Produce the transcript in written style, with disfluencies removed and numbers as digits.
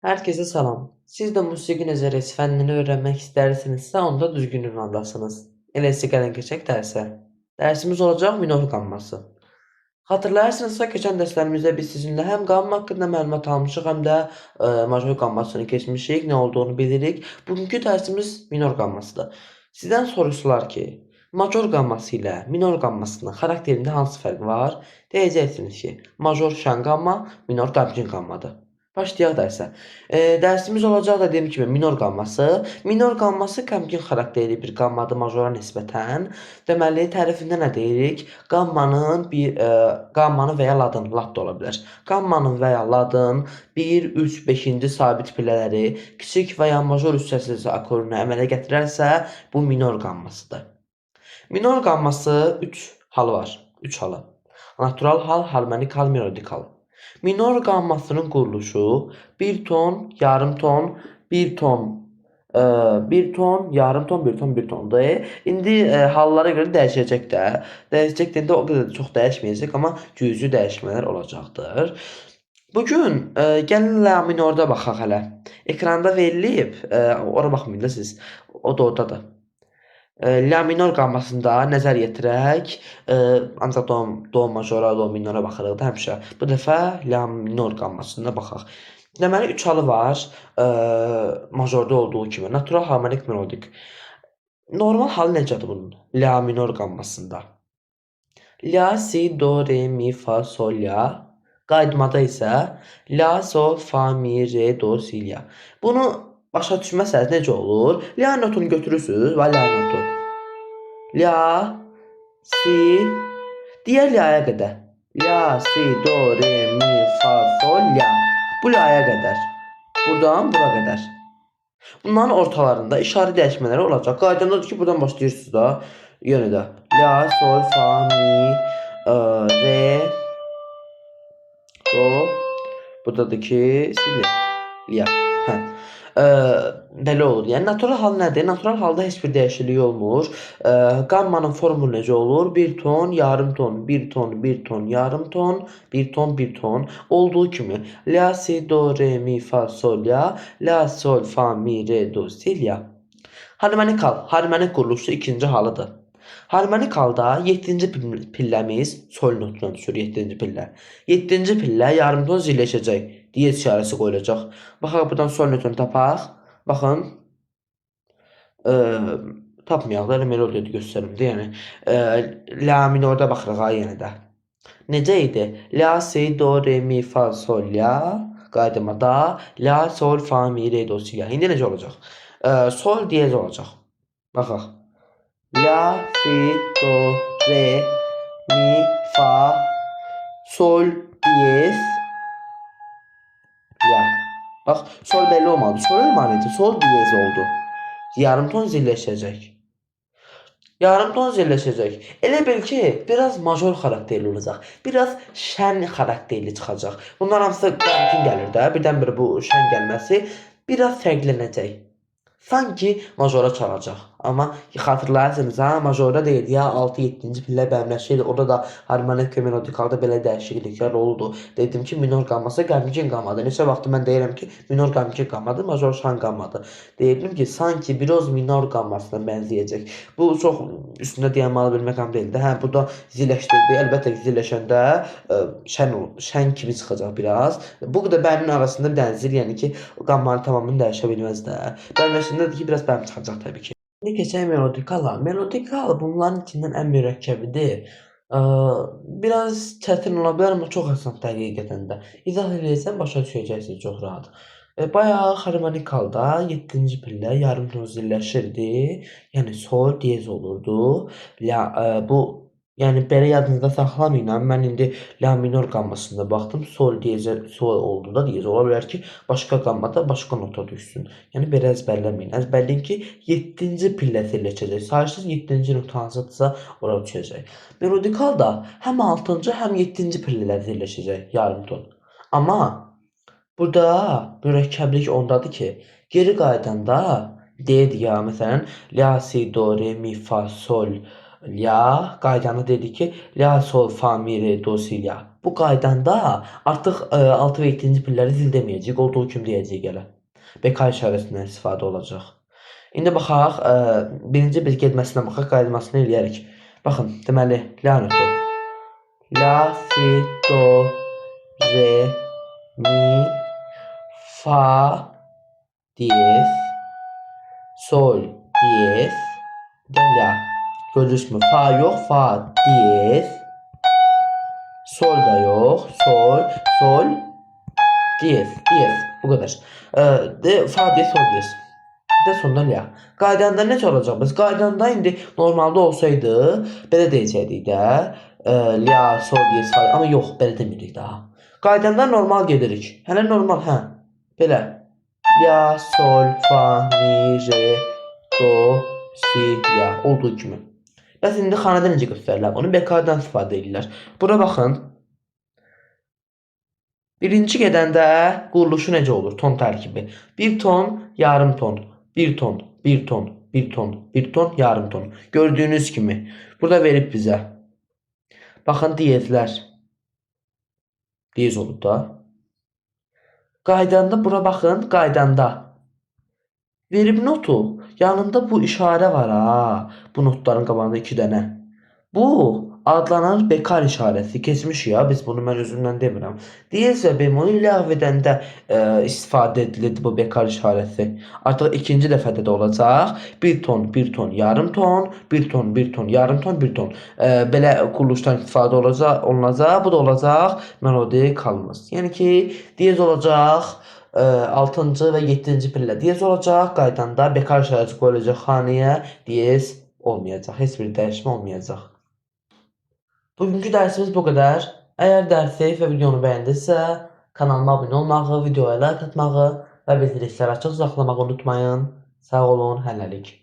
Herkese selam. Siz de musiki nezaresi fənnini öğrenmek istersinizse onda düzgün ünvandasınız. Elesi gəlin keçək dərsə. Dərsimiz olacaq minor qamması. Hatırlayarsınızsa keçən dərslərimizdə biz sizinlə həm qamma haqqında məlumat almışıq, həm də major qammasını keçmişik, nə olduğunu bilirik. Bugünkü dərsimiz minor qammasıdır. Sizdən soruşsalar ki, major qamması ilə minor qammasının xarakterində hansı fərq var? Deyəcəksiniz ki, major şən qamma, minor qəmgin qammadır. Başlayaq dərsə. Dərsimiz olacaq da dediyim kimi minor qamması. Minor qamması qəmgin xarakterli bir qammadır majora nisbətən. Deməli, tərifində nə deyirik? Qammanın və ya ladın, lat da ola bilər. Qammanın və ya ladın 1, 3, 5-ci sabit pillələri kiçik və ya major üst səslisi akordunu əmələ gətirərsə, bu minor qammasıdır. Minor qamması 3 halı var. 3 halı. Natural hal, harmonik hal, melodik hal. Minor qammasının quruluşu bir ton, yarım ton, bir ton, bir ton, yarım ton, bir ton, bir tondur. İndi hallara görə dəyişəcək də. Dəyişəcək də o qədər çox dəyişməyəcək, amma cüzi dəyişmələr olacaqdır. Bugün gəlin la minorda baxaq hələ. Ekranda verilib, ora baxmayın da siz. O da oradadır. La minor qammasında nəzər yetirək, ancaq do majora, do minora baxırıq da həmişə. Bu dəfə la minor qammasına baxaq. Deməli 3 halı var, majorda olduğu kimi. Natural, harmonik, melodik. Normal halı necədir bunun? La minor qammasında. La, si, do, re, mi, fa, sol, la. Qaydmada isə la, sol, fa, mi, re, do, si, la. Bunu başa düşməsəniz necə olur? La notunu götürürsünüz və la notu. La, si, diğer la'ya kadar. La, si, do, re, mi, fa, sol, la. Bu la'ya kadar. Buradan bura kadar. Bunların ortalarında işarə dəyişmələri olacaq. Qaydandadır ki, buradan başlayırsınız da. Yenə də. La, sol, fa, mi, re, do. Buradadır ki, si, la. Hə. Belə olur. Yəni natural hal nədir? Natural halda heç bir dəyişiklik olmur. Qammanın formulu necə olur? 1 ton, yarım ton, 1 ton, 1 ton, yarım ton, 1 ton, 1 ton olduğu kimi la, si, do, re, mi, fa, sol, la, la, sol, fa, mi, re, do, si, la. Harmonik hal, harmonik quruluşu ikinci halıdır. Harmonik halda 7-ci pilləmiz sol notuna düşür, 7-ci pillə. 7-ci pillə yarım ton zilləşəcək. Diyez işarəsi qoyulacaq. Baxaq buradan sol notunu tapaq. Baxın. Tapmayaq da, melodiyada göstərim də, yəni. La minorda baxırıq ha yenə də. Necə idi? La, si, do, re, mi, fa, sol, la. Qaydamada. La, sol, fa, mi, re, do, si, la. İndi necə olacaq? Sol diyez olacaq. Baxaq. La, si, do, re, mi, fa, sol, diyez, la. Bax, sol belli olmadı. Sol olmalıydı. Sol diyez oldu. Yarım ton zilləşəcək. Yarım ton zilləşəcək. Elə bil ki, biraz major xarakterli olacaq. Biraz şən xarakterli çıxacaq. Bunlar hamısı qəmgin gəlir də. Birdən-birə bu şən gəlməsi biraz fərqlənəcək. Sanki majora çalacaq. Amma xatırlayarsınız ha, majorda deyil ya 6-7-ci pillə bəmləşir. Orada da harmonik və melodik halda belə dəyişikliklər oldu. Dedim ki, minor qamması qəmgin qammadır. Neçə vaxtdır mən deyirəm ki, minor qəmgin qammadır, major şən qammadır. Deyirdim ki, sanki biraz minor qammasına bənzəyəcək. Bu çox üstündə dayanmalı bir məqam deyildi. Hə, bu da zilləşdirdi. Əlbəttə ki, zilləşəndə şən kimi çıxacaq biraz. Bu da bəmin arasında bir dənə zil, yəni ki, qammanı tamamını dəyişə bilməz də. Bəmləşindədir ki, biraz bəm çıxacaq təbii ki. Şimdi keçək melodikala. Melodikal bunların içindən ən mürəkkəbidir. Biraz çətin ola bilər, amma çox asan həqiqətən də. İzah edəcəm, başa düşəcəksiniz çox rahat. Bayağı harmonik halda 7-ci pillə yarım ton zilləşirdi. Yəni sol diyez olurdu. Bu yəni belə yadınızda saxlamayın. Mən indi la minor qammasında baxdım. Sol diyezə sol oldu da diyez. Ola bilər ki, başqa qammada başqa nota düşsün. Yəni belə əzbərləməyin. Əzbərləyin ki, 7-ci pillə zilləşəcək. Sayısız 7-ci nota hansıdırsa ora düşəcək. Melodikal da həm 6-cı, həm 7-ci pillələr zilləşəcək yarım ton. Amma burada mürəkkəblik ondadır ki, geri qaydanda deyirdi ya, məsələn, la, si, do, re, mi, fa, sol, la, qaydanı dedi ki, la, sol, fa, mi, re, do, si, la. Bu qaydanda artıq 6 və 7-ci pilləri zil deməyəcəyik, olduğu kimi deyəcəyik elə. Bekar işarəsindən istifadə olacaq. İndi baxaq, birinci biz getməsinə baxaq, qayıdmasını eləyərik. Baxın, deməli, la notu. La, si, do, re, mi, fa, diyez, sol, diyez, la. Gördünüz mü? Fa yox, fa, diyez. Sol da yox, sol, diyez, diyez. Bu qədər. Fa diyez, sol diyez. De sonunda la. Qaydanda necə olacaq biz? Qaydanda indi normalda olsaydı belə deyəcəkdik də. La, sol diyez, fa. Amma yox, belə demirik daha. Qaydanda normal gedirik. Hələ normal, hə. Belə. La, sol, fa, mi, re, do, si, la. Olduğu kimi. Bəs indi xanədə necə göstərirlər? Onu bekardan istifadə edirlər. Bura baxın. Birinci gedəndə quruluşu necə olur? Ton tərkibi. Bir ton, yarım ton. Bir ton, bir ton, bir ton, bir ton, yarım ton. Gördüyünüz kimi. Burada verib bizə. Baxın, diyezlər. Diyez olub da. Qaydanda bura baxın, qaydanda. Verib notu. Yanında bu işarə var ha. Bu notların qabağında 2 dənə. Bu adlanır bekar işarəsi. Keçmiş ya, biz bunu mən özümdən demirəm. Diyez və bemolu ləğv edəndə istifadə edilir bu bekar işarəsi. Artıq ikinci dəfədə də olacaq. Bir ton, bir ton, yarım ton, bir ton, bir ton, yarım ton, bir ton. Belə quruluşdan istifadə olunacaq. Bu da olacaq melodi kalmaz. Yəni ki, diyez olacaq. 6-cı və 7-ci pillə diyez olacaq. Qaydanda bekar işarəsi qoyulacaq xanəyə. Diyez olmayacaq. Heç bir dəyişmə olmayacaq. Bugünkü dərsimiz bu qədər. Əgər dərsi və videonu bəyəndinizsə, kanalıma abunə olmağı, videoya like atmağı və bildirişləri açıq saxlamağı unutmayın. Sağ olun, hələlik.